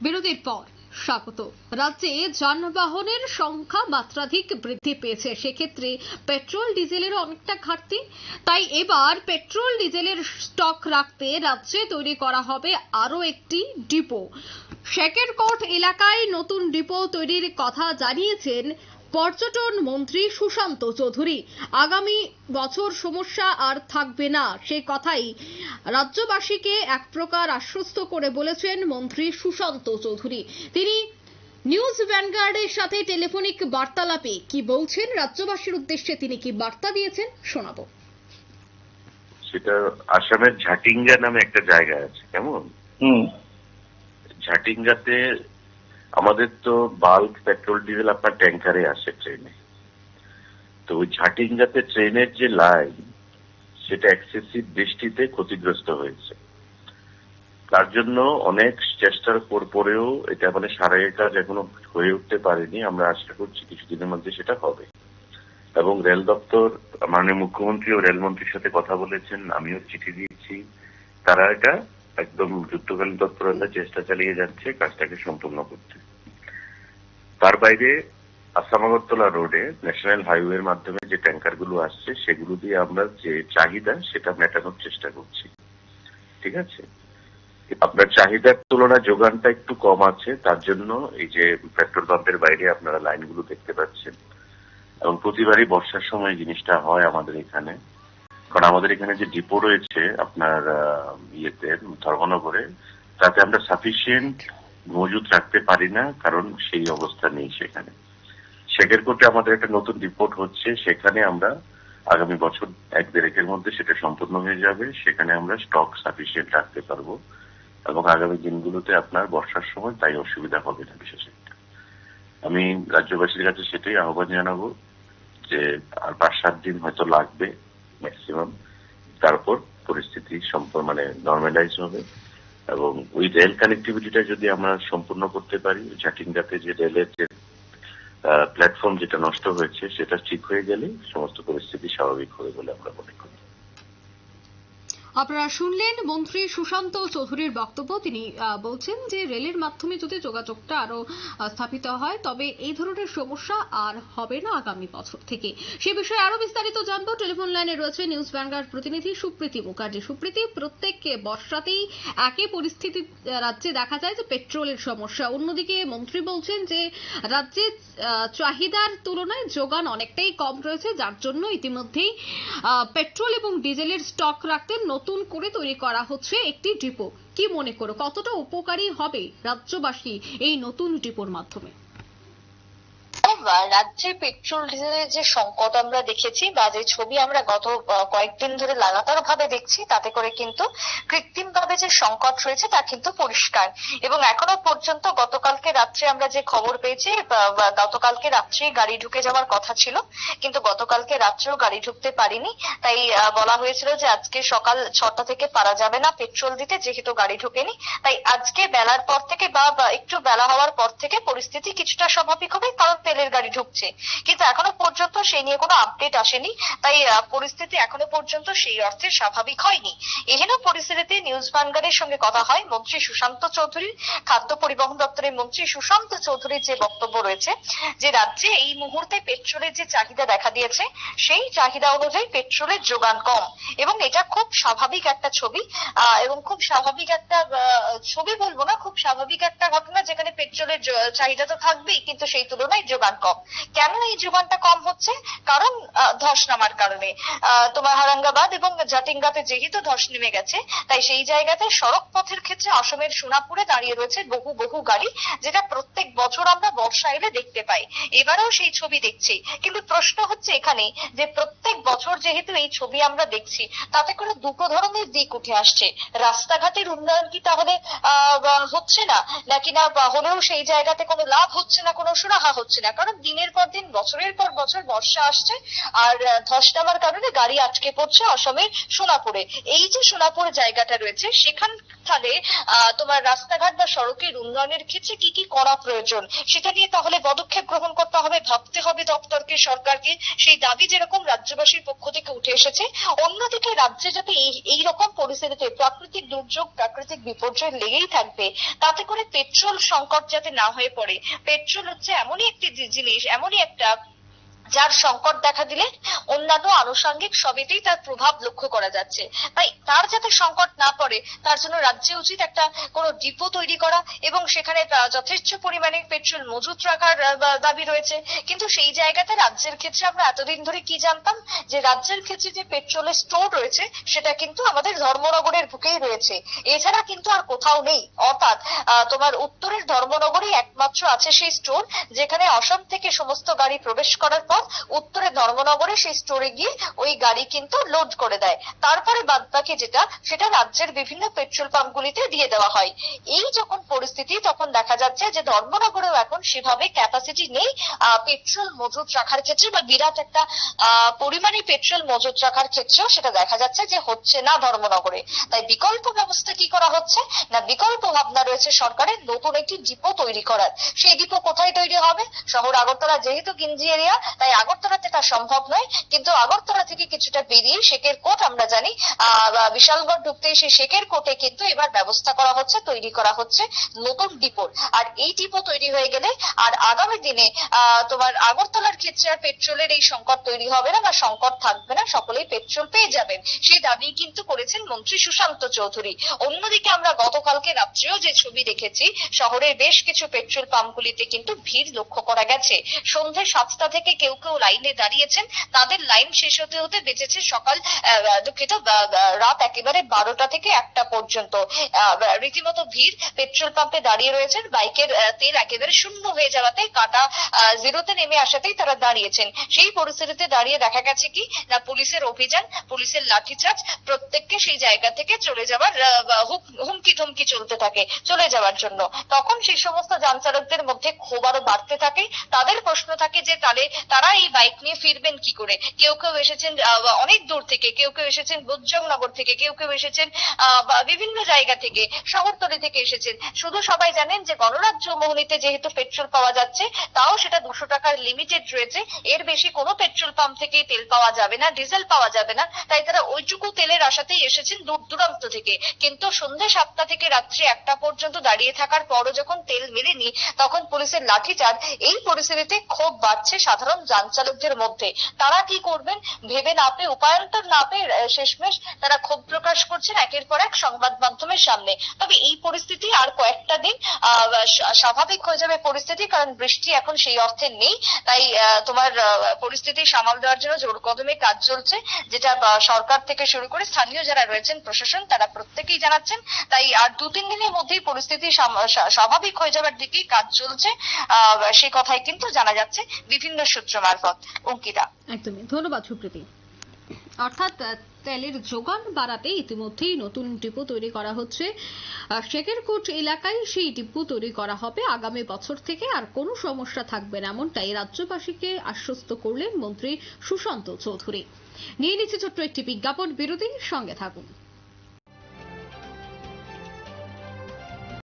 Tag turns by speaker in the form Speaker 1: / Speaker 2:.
Speaker 1: বিরতির পর স্বাগত। রাজ্যে যানবাহনের সংখ্যা মাত্রাধিক বৃদ্ধি পেয়েছে, সেক্ষেত্রে পেট্রোল ডিজেলের অনেকটা ঘাটতি। তাই এবার পেট্রোল ডিজেলের স্টক রাখতে রাজ্যে তৈরি করা হবে আরও একটি ডিপো। শেকেরকোট এলাকায় নতুন ডিপো তৈরির কথা জানিয়েছেন পর্যটন মন্ত্রী সুশান্ত চৌধুরী। আগামী বছর সমস্যা আর থাকবে না, সে কথাই রাজ্যবাসীকে এক প্রকার আশ্বস্ত করে বলেছেন মন্ত্রী সুশান্ত চৌধুরী। তিনি নিউজ ভ্যানগার্ডের সাথে টেলিফোনিক বার্তালাপে কি বলছেন, রাজ্যবাসীর উদ্দেশ্যে তিনি কি বার্তা দিয়েছেন শোনাবো।
Speaker 2: সেটা আসামের ঝাটিঙ্গা নামে একটা জায়গা আছে, কেমন? ঝাটিঙ্গাতে আমাদের তো বাল্ক পেট্রোল ডিজেল আপনার ট্যাঙ্কারে আসে ট্রেনে। তো ওই ঝাটিঙ্গাতে ট্রেনের যে লাইন সেটা এক্সেসিভ বৃষ্টিতে ক্ষতিগ্রস্ত হয়েছে। তার জন্য অনেক চেষ্টার পরেও এটা সারাইয়ের কাজ এখনো হয়ে উঠতে পারেনি। আমরা আশা করছি কিছুদিনের মধ্যে সেটা হবে। এবং রেল দপ্তর, মাননীয় মুখ্যমন্ত্রী ও রেলমন্ত্রীর সাথে কথা বলেছেন, আমিও চিঠি দিয়েছি। তারা এটা একদম যুদ্ধকালীন তৎপরতা চেষ্টা চালিয়ে যাচ্ছে কাজটাকে সম্পূর্ণ করতে। তার বাইরে আসাম আগরতলা রোডে ন্যাশনাল হাইওয়ের মাধ্যমে যে ট্যাঙ্কার গুলো আসছে সেগুলো দিয়ে আমরা যে চাহিদা সেটা মেটানোর চেষ্টা করছি। ঠিক আছে, আপনার চাহিদার তুলনায় যোগানটা একটু কম আছে, তার জন্য এই যে পেট্রোল পাম্পের বাইরে আপনারা লাইনগুলো দেখতে পাচ্ছেন। এবং প্রতিবারই বর্ষার সময় জিনিসটা হয় আমাদের এখানে, কারণ আমাদের এখানে যে ডিপো রয়েছে আপনার ধর্মনগরে, তাতে আমরা সাফিসিয়েন্ট মজুত রাখতে পারি না, কারণ সেই অবস্থা নেই সেখানে। শেকেরকোটে আমাদের একটা নতুন রিপোর্ট হচ্ছে, সেখানে আমরা আগামী বছর 1-1.5 মধ্যে সেটা সম্পূর্ণ হয়ে যাবে। সেখানে আমরা স্টক সাফিসিয়েন্ট রাখতে পারবো এবং আগামী দিনগুলোতে আপনার বর্ষার সময় তাই অসুবিধা হবে না। বিশেষ একটা আমি রাজ্যবাসীর কাছে সেটাই আহ্বান জানাবো যে আর 5-7 দিন হয়তো লাগবে ম্যাক্সিমাম, তারপর পরিস্থিতি নর্মালাইজ হবে। এবং ওই রেল কানেক্টিভিটিটা যদি আমরা সম্পূর্ণ করতে পারি, ঝাটিঙ্গাতে যে রেলের যে প্ল্যাটফর্ম যেটা নষ্ট হয়েছে সেটা ঠিক হয়ে গেলে সমস্ত পরিস্থিতি স্বাভাবিক হবে বলে আমরা মনে করি।
Speaker 1: আপনারা শুনলেন মন্ত্রী সুশান্ত চৌধুরীর বক্তব্য। তিনি বলছেন যে রেলের মাধ্যমে যদি যোগাযোগটা আরো স্থাপিত হয় তবে এই ধরনের সমস্যা আর হবে না আগামী বছর থেকে। সে বিষয়ে আরো বিস্তারিত জানবো। টেলিফোন লাইনে রয়েছে নিউজ ভ্যানগার্ড প্রতিনিধি সুপ্রীতি মুখার্জি। সুপ্রীতি, প্রত্যেক বর্ষাতেই একই পরিস্থিতি রাজ্যে দেখা যায় যে পেট্রোলের সমস্যা। অন্যদিকে মন্ত্রী বলছেন যে রাজ্যে চাহিদার তুলনায় যোগান অনেকটাই কম রয়েছে, যার জন্য ইতিমধ্যেই পেট্রোল এবং ডিজেলের স্টক রাখতে নতুন করে তৈরি করা হচ্ছে একটি ডিপো। কি মনে করো, কতটা উপকারী হবে রাজ্যবাসী এই নতুন ডিপোর মাধ্যমে?
Speaker 3: রাজ্যে পেট্রোল ডিজেলের যে সংকট আমরা দেখেছি বা যে ছবি আমরা গত কয়েকদিন ধরে লাগাতার ভাবে দেখছি, তাতে করে কিন্তু কৃত্রিম ভাবে যে সংকট রয়েছে তা কিন্তু পরিষ্কার। এবং এখনো পর্যন্ত গতকালকে রাত্রে আমরা যে খবর পেয়েছি, গতকালকে রাত্রে গাড়ি ঢুকে যাওয়ার কথা ছিল, কিন্তু গতকালকে রাত্রেও গাড়ি ঢুকতে পারিনি। তাই বলা হয়েছিল যে আজকে সকাল 6টা থেকে পারা যাবে না পেট্রোল দিতে, যেহেতু গাড়ি ঢুকেনি। তাই আজকে বেলার পর থেকে বা একটু বেলা হওয়ার পর থেকে পরিস্থিতি কিছুটা স্বাভাবিক হবে, কারণ তেলের গাড়ি ঢুকছে। কিন্তু এখনো পর্যন্ত সেই নিয়ে কোনো আপডেট আসেনি, তাই পরিস্থিতি এখনো পর্যন্ত সেই অর্থে স্বাভাবিক হয়নি। এহেন পরিস্থিতিতে নিউজ ভ্যানগার্ডের সঙ্গে কথা হয় মন্ত্রী সুশান্ত চৌধুরীর। খাদ্য পরিবহন দপ্তরের মন্ত্রী সুশান্ত চৌধুরীর যে বক্তব্য রয়েছে যে রাজ্যে এই মুহূর্তে পেট্রোলের যে চাহিদা দেখা দিয়েছে সেই চাহিদা অনুযায়ী পেট্রোলের যোগান কম, এবং এটা খুব স্বাভাবিক একটা ছবি। এবং খুব স্বাভাবিক একটা ছবি বলবো না, খুব স্বাভাবিক একটা ঘটনা, যেখানে পেট্রোলের চাহিদা তো থাকবেই কিন্তু সেই তুলনায় যোগান কম। কেন এই যোগানটা কম হচ্ছে? কারণ ধস নামার কারণে। তোমার হারাঙ্গাবাদ এবং ঝাটিঙ্গাতে যেহেতু ধস নেমে গেছে, তাই সেই জায়গাতে সড়ক পথের ক্ষেত্রে আসামের সোনাপুরে দাঁড়িয়ে রয়েছে বহু বহু গাড়ি, যেটা প্রত্যেক বছর আমরা বর্ষা এলে দেখতে পাই। এবারেও সেই ছবি দেখছি। কিন্তু প্রশ্ন হচ্ছে এখানে যে প্রত্যেক বছর যেহেতু এই ছবি আমরা দেখছি, তাতে করে দুটো ধরনের দিক উঠে আসছে। রাস্তাঘাটের উন্নয়ন কি তাহলে হচ্ছে না, নাকি না হলেও সেই জায়গাতে কোনো লাভ হচ্ছে না, কোনো সুরাহা হচ্ছে না? কারণ হঠাৎ দিনের পর দিন বছরের পর বছর বর্ষা আসছে আর ধস নামার কারণে গাড়ি আটকে পড়ছে অসমের সোনাপুরে। এই যে সোনাপুর জায়গাটা রয়েছে সেখানে তোমার রাস্তাঘাট বা সড়কের উন্নয়নের ক্ষেত্রে কি কি করা প্রয়োজন সেটা নিয়ে তাহলে পদক্ষেপ গ্রহণ করতে হবে, ভাবতে হবে দপ্তরকে, সরকারকে। সেই দাবি যেরকম রাজ্যবাসীর পক্ষ থেকে উঠে এসেছে, অন্যদিকে রাজ্যে যাতে এই রকম পরিস্থিতিতে প্রাকৃতিক দুর্যোগ, প্রাকৃতিক বিপর্যয় লেগেই থাকবে, তাতে করে পেট্রোল সংকট যাতে না হয়ে পড়ে। পেট্রোল হচ্ছে এমনই একটি জিনিস, এমনই একটা যার সংকট দেখা দিলে অন্যান্য আনুষঙ্গিক সবেতেই তার প্রভাব লক্ষ্য করা যাচ্ছে। তাই তার যাতে সংকট না পড়ে তার জন্য রাজ্যে উচিত একটা কোনো ডিপো তৈরি করা এবং সেখানে যথেষ্ট পরিমাণে পেট্রোল মজুত রাখার দাবি রয়েছে। কিন্তু সেই জায়গাতে রাজ্যের ক্ষেত্রে আমরা এতদিন ধরে কি জানতাম যে রাজ্যের ক্ষেত্রে যে পেট্রোলের স্টোর রয়েছে সেটা কিন্তু আমাদের ধর্মনগরের বুকেই রয়েছে, এছাড়া কিন্তু আর কোথাও নেই। অর্থাৎ তোমার উত্তরের ধর্মনগরেই একমাত্র আছে সেই স্টোর, যেখানে অসম থেকে সমস্ত গাড়ি প্রবেশ করার পর উত্তরে ধর্মনগরে সেই স্টোরে গিয়ে ওই গাড়ি কিন্তু লোড করে দেয়। তারপরে বাদবাকি যেটা সেটা রাজ্যের বিভিন্ন পেট্রোল পাম্পগুলিতে দিয়ে দেওয়া হয়। এই যখন পরিস্থিতি তখন দেখা যাচ্ছে যে ধর্মনগরেও এখন সেভাবে ক্যাপাসিটি নেই পেট্রোল মজুত রাখার ক্ষেত্রে, বা বিরাট একটা পরিমাণে পেট্রোল মজুত রাখার ক্ষেত্রেও সেটা দেখা যাচ্ছে যে হচ্ছে না ধর্মনগরে। তাই বিকল্প ব্যবস্থা কি করা হচ্ছে না, বিকল্প ভাবনা রয়েছে সরকারের নতুন একটি ডিপো তৈরি করার। সেই ডিপো কোথায় তৈরি হবে? শহর আগরতলা যেহেতু গিঞ্জি এরিয়া, তাই আগরতলাতে তা সম্ভব নয়, কিন্তু আগরতলা থেকে কিছুটা বেরিয়ে শেখের কোট আমরা জানি বিশালগড় ঢুকতেই সেই শেখের কোটে কিন্তু এবার ব্যবস্থা করা হচ্ছে, তৈরি করা হচ্ছে নতুন ডিপোর। আর এই ডিপো তৈরি হয়ে গেলে আর আগামী দিনে তোমার আগরতলার ক্ষেত্রে আর পেট্রোলের এই সংকট তৈরি হবে না বা সংকট থাকবে না, সকলেই পেট্রোল পেয়ে যাবেন। সেই দাবি কিন্তু করেছেন মন্ত্রী সুশান্ত চৌধুরী। অন্যদিকে আমরা গতকালকে রাত্রেও যে ছবি দেখেছি, শহরের বেশ কিছু পেট্রোল পাম্পগুলিতে কিন্তু ভিড় লক্ষ্য করা গেছে। সন্ধ্যে 7টা থেকে কেউ কেউ লাইনে দাঁড়িয়েছেন, তাদের লাইন শেষ হতে হতে বেঁচেছে সকাল দুঃখিত রাত একেবারে 12টা থেকে 1টা পর্যন্ত। রীতিমতো ভিড়, পেট্রোল পাম্পে দাঁড়িয়ে রয়েছেন, বাইকের তেল একেবারে শূন্য হয়ে যাওয়াতে কাটা জিরোতে নেমে আসাতেই তারা দাঁড়িয়েছেন। সেই পরিস্থিতিতে দাঁড়িয়ে দেখা গেছে কি না পুলিশের অভিযান, পুলিশের লাঠিচার্জ, প্রত্যেককে সেই জায়গা থেকে চলে যাওয়ার হুমকি ধমকি চলতে থাকে চলে যাওয়ার জন্য। তখন সেই সমস্ত যান চালকদের মধ্যে ক্ষোভ আরো বাড়তে থাকে। তাদের প্রশ্ন থাকে যে তারা এই বাইক নিয়ে ফিরবেন কি করে। কেউ কেউ এসেছেন অনেক দূর থেকে, কেউ কেউ এসেছেন বোধজংনগর থেকে, কেউ কেউ এসেছেন বিভিন্ন জায়গা থেকে, শহরতলি থেকে এসেছেন। শুধু সবাই জানেন যে গণরাজ্য মোহনীতে যেহেতু পেট্রোল পাওয়া যাচ্ছে, তাও সেটা 200 টাকার লিমিটেড রয়েছে, এর বেশি কোনো পেট্রোল পাম্প থেকে তেল পাওয়া যাবে না, ডিজেল পাওয়া যাবে না। তাই তারা ওইটুকু তেলের আশাতেই এসেছেন দূর দূরান্ত থেকে। কিন্তু সন্ধ্যে 7টা থেকে রাত্রি 1টা পর্যন্ত দাঁড়িয়ে থাকার পরও যখন তেল মেলেনি, তখন পুলিশের লাঠিচার্জ। এই পরিস্থিতিতে ক্ষোভ বাড়ছে সাধারণ যান চালকদের মধ্যে। তারা কি করবেন ভেবে না পেয়ে, উপায়ন্তর না পেয়ে শেষমেশ তারা ক্ষোভ প্রকাশ করছেন একের পর এক সংবাদ মাধ্যমের সামনে। তবে এই পরিস্থিতি আর কয়েকটা দিন স্বাভাবিক হয়ে যাবে পরিস্থিতি, কারণ বৃষ্টি এখন সেই অর্থে নেই। তাই তোমার পরিস্থিতি সামাল দেওয়ার জন্য জোর কদমে কাজ চলছে, যেটা সরকার থেকে শুরু করে স্থানীয় যারা রয়েছেন প্রশাসন, তারা প্রত্যেকেই জানাচ্ছেন। তাই আর 2-3 দিনের মধ্যেই পরিস্থিতি স্বাভাবিক হয়ে যাবার দিকেই কাজ চলছে, সে কথাই কিন্তু জানা যাচ্ছে বিভিন্ন সূত্র মারফত। অঙ্কিতা,
Speaker 1: একদমই ধন্যবাদ সুপ্রীতি। অর্থাৎ তেলের যোগান বাড়াতে ইতিমধ্যেই নতুন ডিপো তৈরি করা হচ্ছে। শেখেরকোট এলাকায় সেই ডিপো তৈরি করা হবে আগামী বছর থেকে, আর কোনো সমস্যা থাকবে না এমনটাই রাজ্যবাসীকে আশ্বস্ত করলেন মন্ত্রী সুশান্ত চৌধুরী। নিয়ে নিচ্ছে ছোট্ট একটি বিজ্ঞাপন বিরতি, সঙ্গে থাকুন।